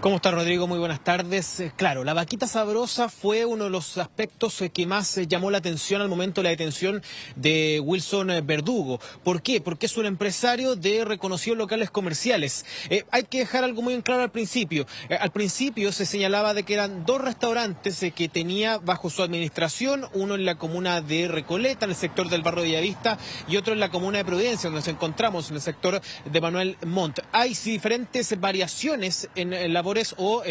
¿Cómo está, Rodrigo? Muy buenas tardes. Claro, la vaquita sabrosa fue uno de los aspectos que más llamó la atención al momento de la detención de Wilson Verdugo. ¿Por qué? Porque es un empresario de reconocidos locales comerciales. Hay que dejar algo muy en claro al principio. Al principio se señalaba de que eran dos restaurantes que tenía bajo su administración, uno en la comuna de Recoleta, en el sector del barrio Bellavista, y otro en la comuna de Providencia, donde nos encontramos, en el sector de Manuel Montt. Hay diferentes variaciones en labores o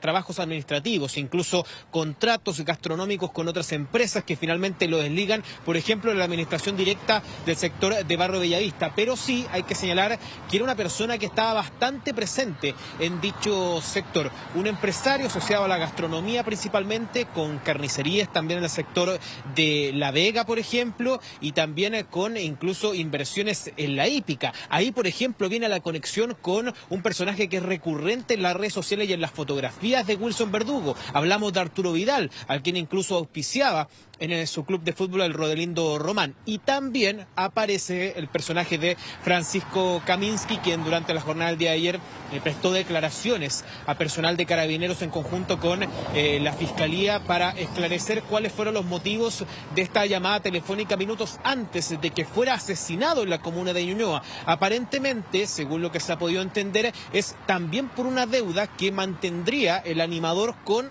trabajos administrativos, incluso contratos gastronómicos con otras empresas que finalmente lo desligan, por ejemplo, en la administración directa del sector de Barrio Bellavista. Pero sí hay que señalar que era una persona que estaba bastante presente en dicho sector, un empresario asociado a la gastronomía principalmente, con carnicerías también en el sector de La Vega, por ejemplo, y también con incluso inversiones en la hípica. Ahí, por ejemplo, viene la conexión con un personaje que es recurrente en las redes sociales y en las fotografías de Wilson Verdugo. Hablamos de Arturo Vidal, al quien incluso auspiciaba en su club de fútbol, el Rodelindo Román. Y también aparece el personaje de Francisco Kaminsky, quien durante la jornada del día de ayer prestó declaraciones a personal de Carabineros en conjunto con la Fiscalía para esclarecer cuáles fueron los motivos de esta llamada telefónica minutos antes de que fuera asesinado en la comuna de Ñuñoa. Aparentemente, según lo que se ha podido entender, es también por una deuda que mantendría el animador con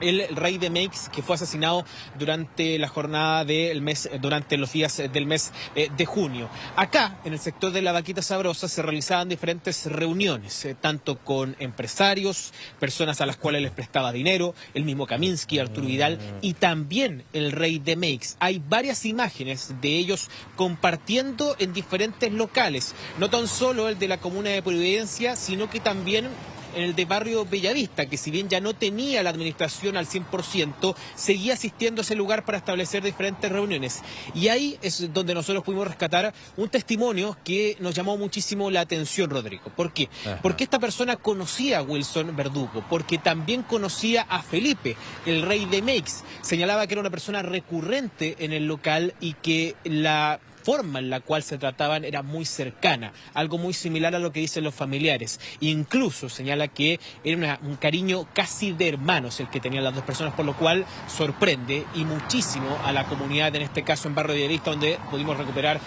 el Rey de Meix, que fue asesinado durante la jornada del mes, durante los días del mes de junio. Acá, en el sector de la Vaquita Sabrosa, se realizaban diferentes reuniones, tanto con empresarios, personas a las cuales les prestaba dinero, el mismo Kaminsky, Arturo Vidal y también el Rey de Meix. Hay varias imágenes de ellos compartiendo en diferentes locales, no tan solo el de la comuna de Providencia, sino que también en el de barrio Bellavista, que si bien ya no tenía la administración al 100%, seguía asistiendo a ese lugar para establecer diferentes reuniones. Y ahí es donde nosotros pudimos rescatar un testimonio que nos llamó muchísimo la atención, Rodrigo. ¿Por qué? Ajá. Porque esta persona conocía a Wilson Verdugo, porque también conocía a Felipe, el Rey de Meix. Señalaba que era una persona recurrente en el local y que la forma en la cual se trataban era muy cercana, algo muy similar a lo que dicen los familiares. Incluso señala que era un cariño casi de hermanos el que tenían las dos personas, por lo cual sorprende y muchísimo a la comunidad, en este caso en Barrio Bellavista, donde pudimos recopilar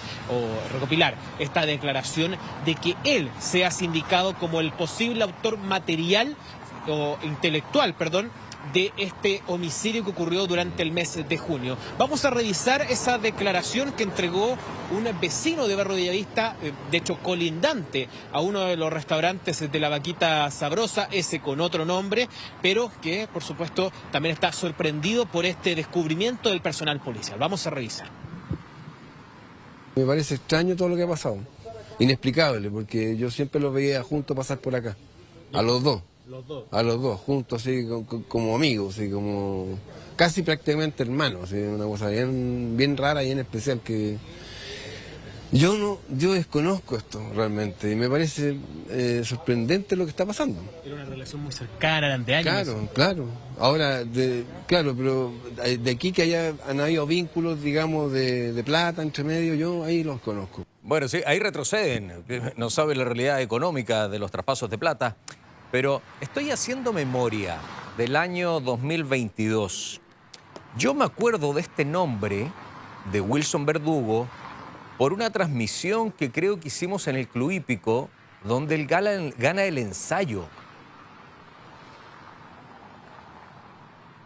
esta declaración de que él sea sindicado como el posible autor material o intelectual, de este homicidio que ocurrió durante el mes de junio. Vamos a revisar esa declaración que entregó un vecino de Barrio Bellavista, de hecho colindante a uno de los restaurantes de la Vaquita Sabrosa, ese con otro nombre, pero que por supuesto también está sorprendido por este descubrimiento del personal policial. Vamos a revisar. Me parece extraño todo lo que ha pasado, inexplicable, porque yo siempre los veía juntos pasar por acá, a los dos. A los dos, juntos, así como amigos, así como casi prácticamente hermanos, así, una cosa bien rara y bien especial que yo desconozco esto realmente y me parece sorprendente lo que está pasando. Era una relación muy cercana, eran de años. Claro. Ahora, pero de aquí que han habido vínculos, digamos, de plata entre medio, yo ahí los conozco. Bueno, sí, ahí retroceden, no sabe la realidad económica de los traspasos de plata. Pero estoy haciendo memoria del año 2022. Yo me acuerdo de este nombre, de Wilson Verdugo, por una transmisión que creo que hicimos en el Club Hípico, donde él gana el ensayo.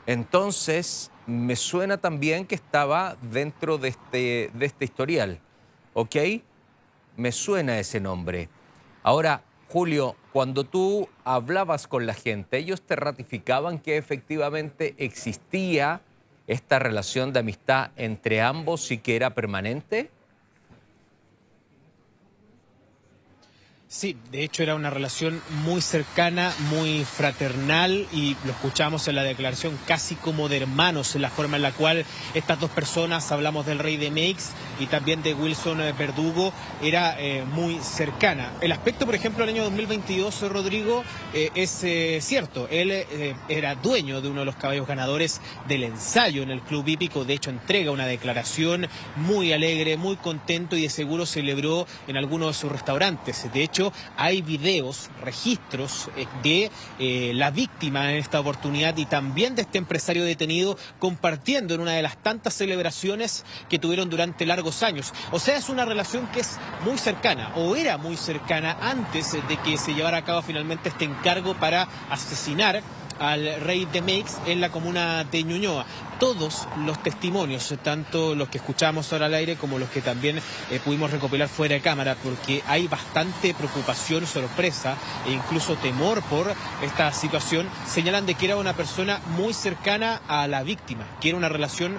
Entonces, me suena también que estaba dentro de este historial. ¿Ok? Me suena ese nombre. Ahora, Julio, cuando tú hablabas con la gente, ¿ellos te ratificaban que efectivamente existía esta relación de amistad entre ambos y que era permanente? Sí, de hecho era una relación muy cercana, muy fraternal y lo escuchamos en la declaración casi como de hermanos, en la forma en la cual estas dos personas, hablamos del Rey de Meix y también de Wilson Verdugo, era muy cercana. El aspecto, por ejemplo, del año 2022, Rodrigo, es cierto, él era dueño de uno de los caballos ganadores del ensayo en el Club Hípico, de hecho entrega una declaración muy alegre, muy contento y de seguro celebró en algunos de sus restaurantes. De hecho, hecho, hay videos, registros de la víctima en esta oportunidad y también de este empresario detenido compartiendo en una de las tantas celebraciones que tuvieron durante largos años. O sea, es una relación que es muy cercana, o era muy cercana antes de que se llevara a cabo finalmente este encargo para asesinar al rey de Meix en la comuna de Ñuñoa. Todos los testimonios, tanto los que escuchamos ahora al aire como los que también pudimos recopilar fuera de cámara, porque hay bastante preocupación, sorpresa e incluso temor por esta situación, señalan de que era una persona muy cercana a la víctima, que era una relación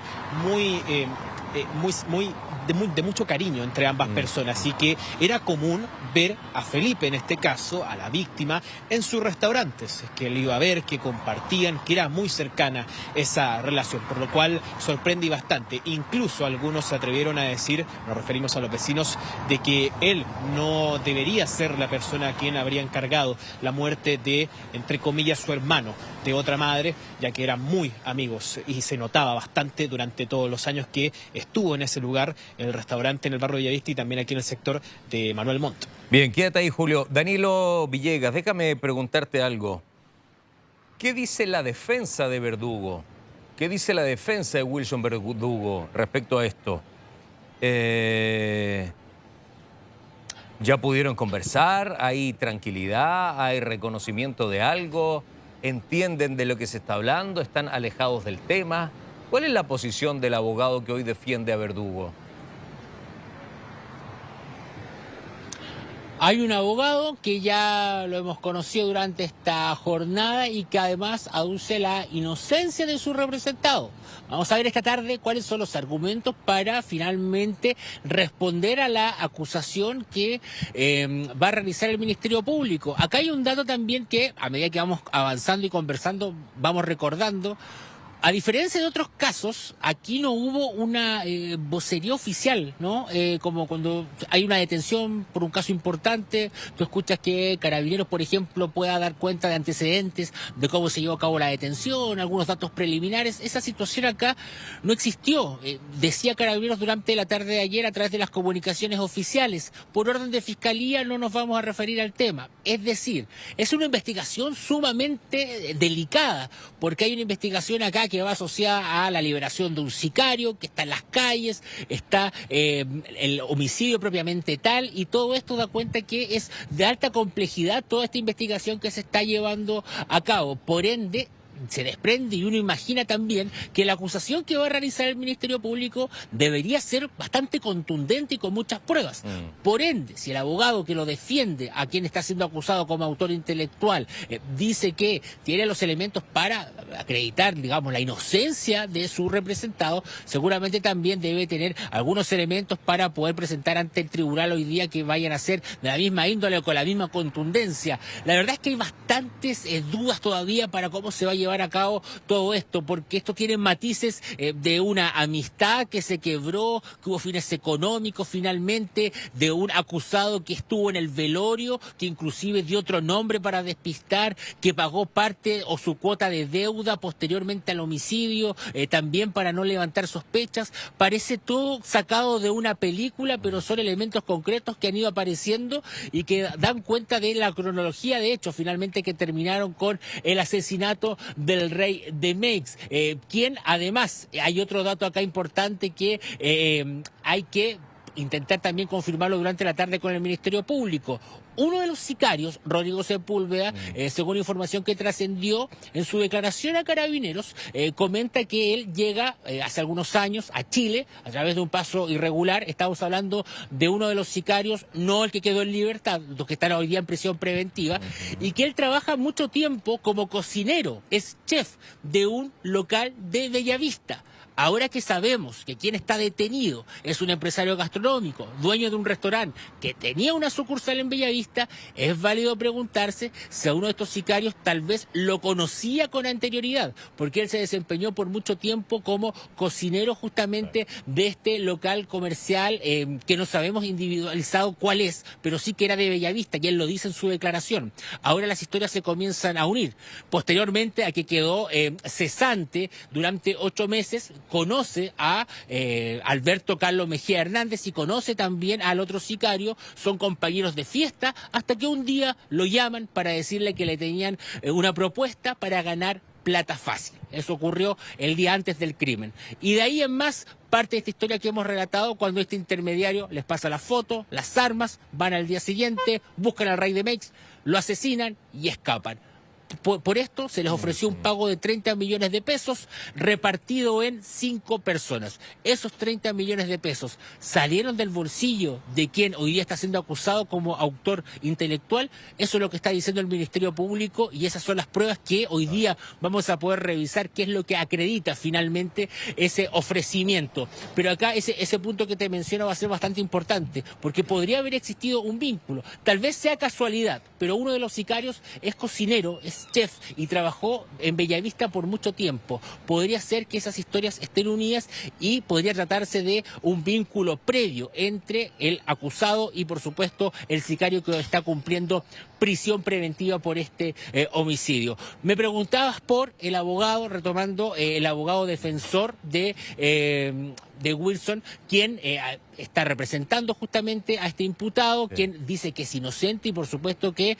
de mucho cariño entre ambas personas, así que era común ver a Felipe, en este caso, a la víctima, en sus restaurantes, que él iba a ver, que compartían, que era muy cercana esa relación, por lo cual sorprende bastante. Incluso algunos se atrevieron a decir, nos referimos a los vecinos, de que él no debería ser la persona a quien habría encargado la muerte de, entre comillas, su hermano, de otra madre, ya que eran muy amigos y se notaba bastante durante todos los años que estuvo en ese lugar, en el restaurante en el barrio Bellavista y también aquí en el sector de Manuel Montt. Bien, quédate ahí, Julio. Danilo Villegas, déjame preguntarte algo. ¿Qué dice la defensa de Verdugo? ¿Qué dice la defensa de Wilson Verdugo respecto a esto? ¿Ya pudieron conversar? ¿Hay tranquilidad? ¿Hay reconocimiento de algo? ¿Entienden de lo que se está hablando? ¿Están alejados del tema? ¿Cuál es la posición del abogado que hoy defiende a Verdugo? Hay un abogado que ya lo hemos conocido durante esta jornada y que además aduce la inocencia de su representado. Vamos a ver esta tarde cuáles son los argumentos para finalmente responder a la acusación que va a realizar el Ministerio Público. Acá hay un dato también que, a medida que vamos avanzando y conversando, vamos recordando. A diferencia de otros casos, aquí no hubo una vocería oficial, ¿no? Como cuando hay una detención por un caso importante, tú escuchas que Carabineros, por ejemplo, pueda dar cuenta de antecedentes de cómo se llevó a cabo la detención, algunos datos preliminares. Esa situación acá no existió. Decía Carabineros durante la tarde de ayer a través de las comunicaciones oficiales. Por orden de Fiscalía no nos vamos a referir al tema. Es decir, es una investigación sumamente delicada, porque hay una investigación acá que va asociada a la liberación de un sicario que está en las calles, está el homicidio propiamente tal, y todo esto da cuenta que es de alta complejidad toda esta investigación que se está llevando a cabo. Por ende, se desprende y uno imagina también que la acusación que va a realizar el Ministerio Público debería ser bastante contundente y con muchas pruebas. Por ende, si el abogado que lo defiende a quien está siendo acusado como autor intelectual dice que tiene los elementos para acreditar, digamos, la inocencia de su representado, seguramente también debe tener algunos elementos para poder presentar ante el tribunal hoy día que vayan a ser de la misma índole o con la misma contundencia. La verdad es que hay bastantes dudas todavía para cómo se va a llevar a cabo todo esto, porque esto tiene matices de una amistad que se quebró, que hubo fines económicos finalmente, de un acusado que estuvo en el velorio, que inclusive dio otro nombre para despistar, que pagó parte o su cuota de deuda posteriormente al homicidio, también para no levantar sospechas. Parece todo sacado de una película, pero son elementos concretos que han ido apareciendo y que dan cuenta de la cronología de hechos finalmente que terminaron con el asesinato del rey de Meix, quien además, hay otro dato acá importante que hay que intentar también confirmarlo durante la tarde con el Ministerio Público. Uno de los sicarios, Rodrigo Sepúlveda, según información que trascendió en su declaración a Carabineros, comenta que él llega hace algunos años a Chile a través de un paso irregular. Estamos hablando de uno de los sicarios, no el que quedó en libertad, los que están hoy día en prisión preventiva, y que él trabaja mucho tiempo como cocinero, es chef de un local de Bellavista. Ahora que sabemos que quien está detenido es un empresario gastronómico, dueño de un restaurante que tenía una sucursal en Bellavista, es válido preguntarse si a uno de estos sicarios tal vez lo conocía con anterioridad, porque él se desempeñó por mucho tiempo como cocinero justamente de este local comercial que no sabemos individualizado cuál es, pero sí que era de Bellavista, y él lo dice en su declaración. Ahora las historias se comienzan a unir, posteriormente a que quedó cesante durante 8 meses, conoce a Alberto Carlos Mejía Hernández y conoce también al otro sicario, son compañeros de fiesta, hasta que un día lo llaman para decirle que le tenían una propuesta para ganar plata fácil. Eso ocurrió el día antes del crimen. Y de ahí en más, parte de esta historia que hemos relatado, cuando este intermediario les pasa la foto, las armas, van al día siguiente, buscan al rey de Mex, lo asesinan y escapan. Por esto se les ofreció un pago de 30 millones de pesos repartido en 5 personas. Esos 30 millones de pesos salieron del bolsillo de quien hoy día está siendo acusado como autor intelectual. Eso es lo que está diciendo el Ministerio Público y esas son las pruebas que hoy día vamos a poder revisar qué es lo que acredita finalmente ese ofrecimiento. Pero acá ese punto que te menciono va a ser bastante importante porque podría haber existido un vínculo. Tal vez sea casualidad, pero uno de los sicarios es cocinero, es chef y trabajó en Bellavista por mucho tiempo. Podría ser que esas historias estén unidas y podría tratarse de un vínculo previo entre el acusado y por supuesto el sicario que está cumpliendo prisión preventiva por este homicidio. Me preguntabas por el abogado, retomando el abogado defensor de Wilson, quien está representando justamente a este imputado, sí, quien dice que es inocente y por supuesto que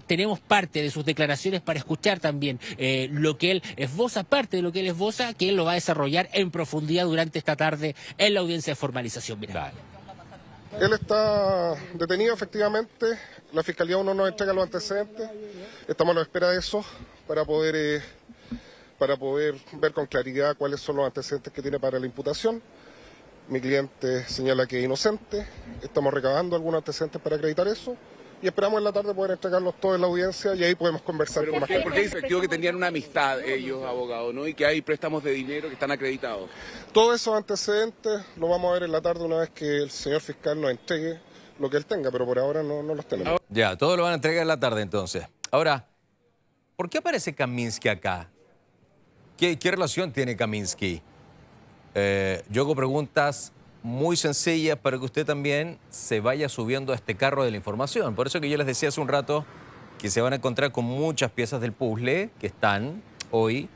tenemos parte de sus declaraciones para escuchar también lo que él esboza, parte de lo que él esboza, que él lo va a desarrollar en profundidad durante esta tarde en la audiencia de formalización. Mirá. Dale. Él está detenido, efectivamente. La Fiscalía aún no nos entrega los antecedentes. Estamos a la espera de eso para poder ver con claridad cuáles son los antecedentes que tiene para la imputación. Mi cliente señala que es inocente. Estamos recabando algunos antecedentes para acreditar eso. Y esperamos en la tarde poder entregarlos todos en la audiencia y ahí podemos conversar con más calma. Porque dice que tenían una amistad ellos, abogados, ¿no? Y que hay préstamos de dinero que están acreditados. Todos esos antecedentes los vamos a ver en la tarde una vez que el señor fiscal nos entregue lo que él tenga, pero por ahora no los tenemos. Ya, todo lo van a entregar en la tarde entonces. Ahora, ¿por qué aparece Kaminsky acá? ¿Qué relación tiene Kaminsky? Yo hago preguntas muy sencillas para que usted también se vaya subiendo a este carro de la información. Por eso que yo les decía hace un rato que se van a encontrar con muchas piezas del puzzle que están hoy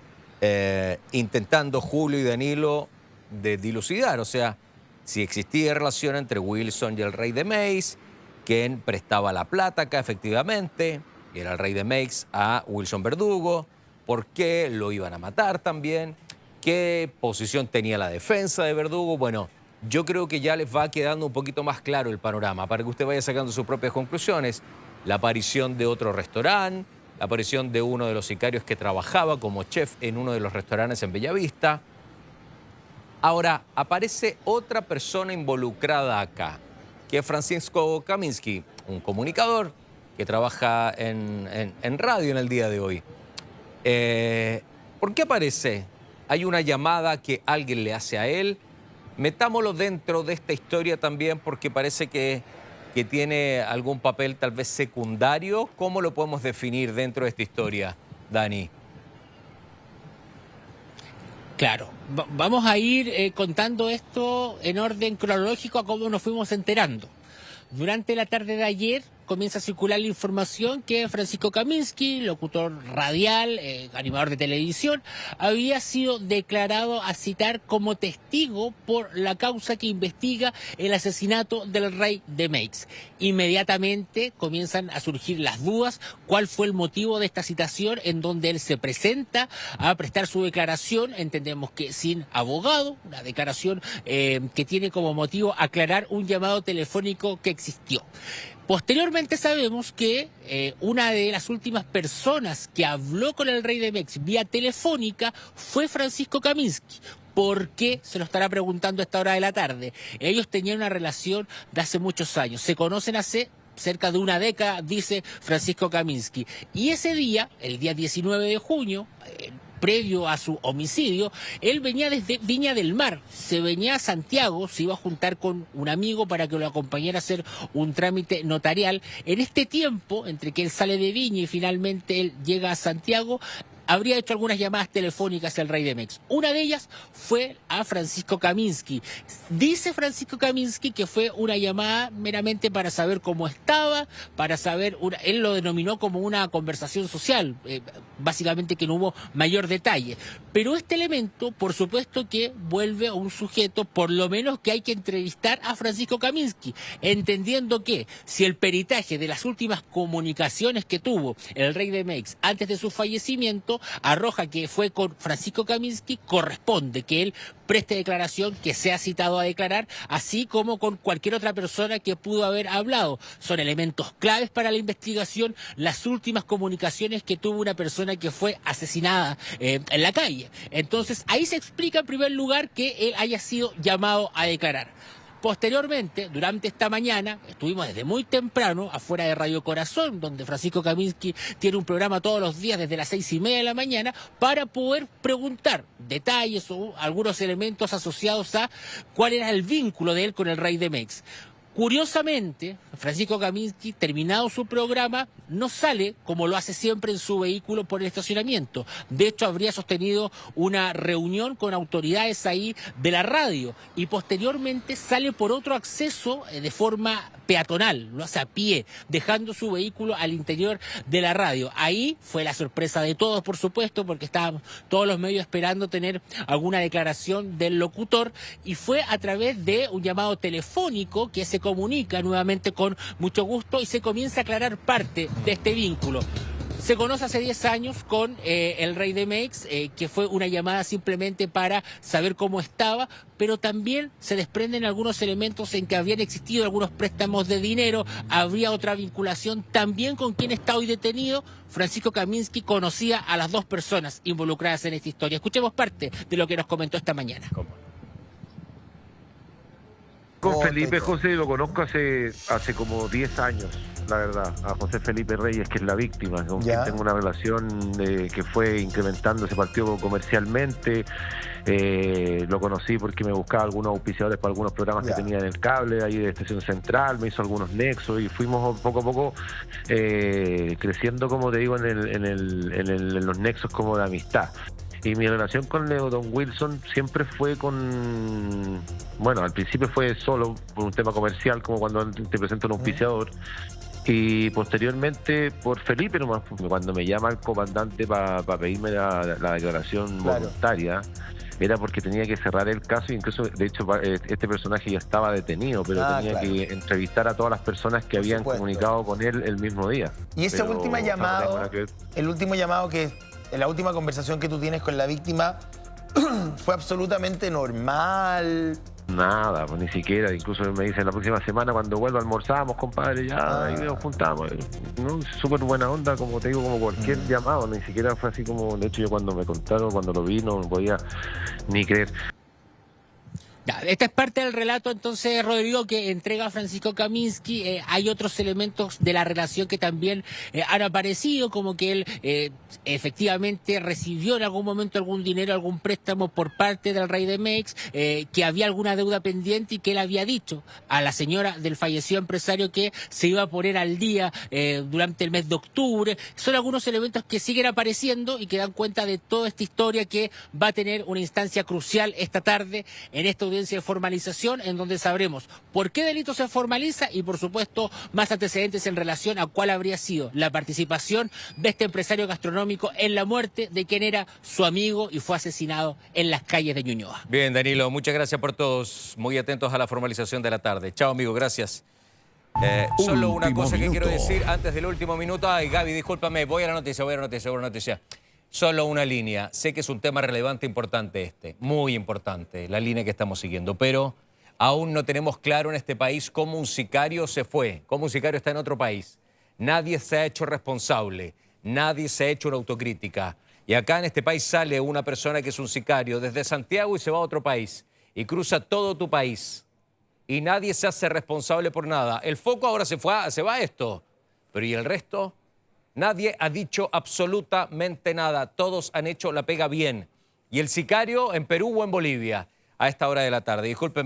intentando Julio y Danilo de dilucidar. O sea, si existía relación entre Wilson y el rey de Mex, quién prestaba la plata acá efectivamente, y era el rey de Mex a Wilson Verdugo, por qué lo iban a matar también, qué posición tenía la defensa de Verdugo. Bueno, yo creo que ya les va quedando un poquito más claro el panorama para que usted vaya sacando sus propias conclusiones. La aparición de otro restaurante, la aparición de uno de los sicarios que trabajaba como chef en uno de los restaurantes en Bellavista. Ahora, aparece otra persona involucrada acá, que es Francisco Kaminsky, un comunicador que trabaja en radio en el día de hoy. ¿Por qué aparece? Hay una llamada que alguien le hace a él. Metámoslo dentro de esta historia también porque parece que tiene algún papel tal vez secundario. ¿Cómo lo podemos definir dentro de esta historia, Dani? Claro, vamos a ir contando esto en orden cronológico a cómo nos fuimos enterando. Durante la tarde de ayer comienza a circular la información que Francisco Kaminsky, locutor radial, animador de televisión, había sido declarado a citar como testigo por la causa que investiga el asesinato del rey de Mex. Inmediatamente comienzan a surgir las dudas, cuál fue el motivo de esta citación en donde él se presenta a prestar su declaración, entendemos que sin abogado, una declaración que tiene como motivo aclarar un llamado telefónico que existió. Posteriormente sabemos que una de las últimas personas que habló con el rey de Mex vía telefónica fue Francisco Kaminsky. ¿Por qué? Se lo estará preguntando a esta hora de la tarde. Ellos tenían una relación de hace muchos años. Se conocen hace cerca de una década, dice Francisco Kaminsky. Y ese día, el día 19 de junio... previo a su homicidio, él venía desde Viña del Mar, se venía a Santiago, se iba a juntar con un amigo para que lo acompañara a hacer un trámite notarial. En este tiempo, entre que él sale de Viña y finalmente él llega a Santiago, habría hecho algunas llamadas telefónicas al Rey Demex. Una de ellas fue a Francisco Kaminsky. Dice Francisco Kaminsky que fue una llamada meramente para saber cómo estaba, para saber, él lo denominó como una conversación social, básicamente que no hubo mayor detalle. Pero este elemento, por supuesto que vuelve a un sujeto, por lo menos que hay que entrevistar a Francisco Kaminsky, entendiendo que si el peritaje de las últimas comunicaciones que tuvo el Rey Demex antes de su fallecimiento arroja que fue con Francisco Kaminsky, corresponde que él preste declaración, que sea citado a declarar, así como con cualquier otra persona que pudo haber hablado. Son elementos claves para la investigación las últimas comunicaciones que tuvo una persona que fue asesinada en la calle. Entonces, ahí se explica en primer lugar que él haya sido llamado a declarar. Posteriormente, durante esta mañana, estuvimos desde muy temprano afuera de Radio Corazón, donde Francisco Kaminsky tiene un programa todos los días desde las 6:30 de la mañana, para poder preguntar detalles o algunos elementos asociados a cuál era el vínculo de él con el Rey Demex. Curiosamente, Francisco Kaminsky, terminado su programa, no sale como lo hace siempre en su vehículo por el estacionamiento. De hecho, habría sostenido una reunión con autoridades ahí de la radio y posteriormente sale por otro acceso de forma peatonal, lo hace a pie, dejando su vehículo al interior de la radio. Ahí fue la sorpresa de todos, por supuesto, porque estaban todos los medios esperando tener alguna declaración del locutor, y fue a través de un llamado telefónico que se comunica nuevamente con mucho gusto y se comienza a aclarar parte de este vínculo. Se conoce hace 10 años con el Rey Demex, que fue una llamada simplemente para saber cómo estaba, pero también se desprenden algunos elementos en que habían existido algunos préstamos de dinero, habría otra vinculación también con quien está hoy detenido. Francisco Kaminsky conocía a las dos personas involucradas en esta historia. Escuchemos parte de lo que nos comentó esta mañana. Con Felipe José lo conozco hace como 10 años, la verdad, a José Felipe Reyes, que es la víctima, con quien tengo una relación que fue incrementando, se partió comercialmente. Lo conocí porque me buscaba algunos auspiciadores para algunos programas que tenía en el cable, ahí de Estación Central, me hizo algunos nexos y fuimos poco a poco creciendo, como te digo, en los nexos como de amistad. Y mi relación con Don Wilson siempre fue bueno, al principio fue solo por un tema comercial, como cuando te presento un auspiciador, y posteriormente por Felipe nomás, cuando me llama el comandante para pedirme la declaración voluntaria, era porque tenía que cerrar el caso, incluso, de hecho, este personaje ya estaba detenido, pero tenía que entrevistar a todas las personas que habían comunicado con él el mismo día. Y ese último llamado, la última conversación que tú tienes con la víctima, ¿fue absolutamente normal? Nada, pues ni siquiera. Incluso me dicen la próxima semana cuando vuelva almorzamos, compadre, ya ahí nos juntamos. ¿No? Súper buena onda, como te digo, como cualquier llamado. Ni siquiera fue así como, de hecho yo cuando me contaron, cuando lo vi, no podía ni creer. Esta es parte del relato, entonces, Rodrigo, que entrega Francisco Kaminsky. Hay otros elementos de la relación que también han aparecido, como que él efectivamente recibió en algún momento algún dinero, algún préstamo por parte del Rey Demex, que había alguna deuda pendiente y que él había dicho a la señora del fallecido empresario que se iba a poner al día durante el mes de octubre. Son algunos elementos que siguen apareciendo y que dan cuenta de toda esta historia que va a tener una instancia crucial esta tarde en esta audiencia de formalización, en donde sabremos por qué delito se formaliza y, por supuesto, más antecedentes en relación a cuál habría sido la participación de este empresario gastronómico en la muerte de quien era su amigo y fue asesinado en las calles de Ñuñoa. Bien, Danilo, muchas gracias por todos. Muy atentos a la formalización de la tarde. Chao, amigo, gracias. Solo una cosa que quiero decir antes del último minuto. Ay, Gaby, discúlpame, voy a la noticia. Solo una línea. Sé que es un tema relevante, importante muy importante, la línea que estamos siguiendo, pero aún no tenemos claro en este país cómo un sicario se fue, cómo un sicario está en otro país. Nadie se ha hecho responsable, nadie se ha hecho una autocrítica. Y acá en este país sale una persona que es un sicario desde Santiago y se va a otro país y cruza todo tu país. Y nadie se hace responsable por nada. El foco ahora se va a esto, pero ¿y el resto? Nadie ha dicho absolutamente nada. Todos han hecho la pega bien. Y el sicario en Perú o en Bolivia a esta hora de la tarde. Discúlpenme.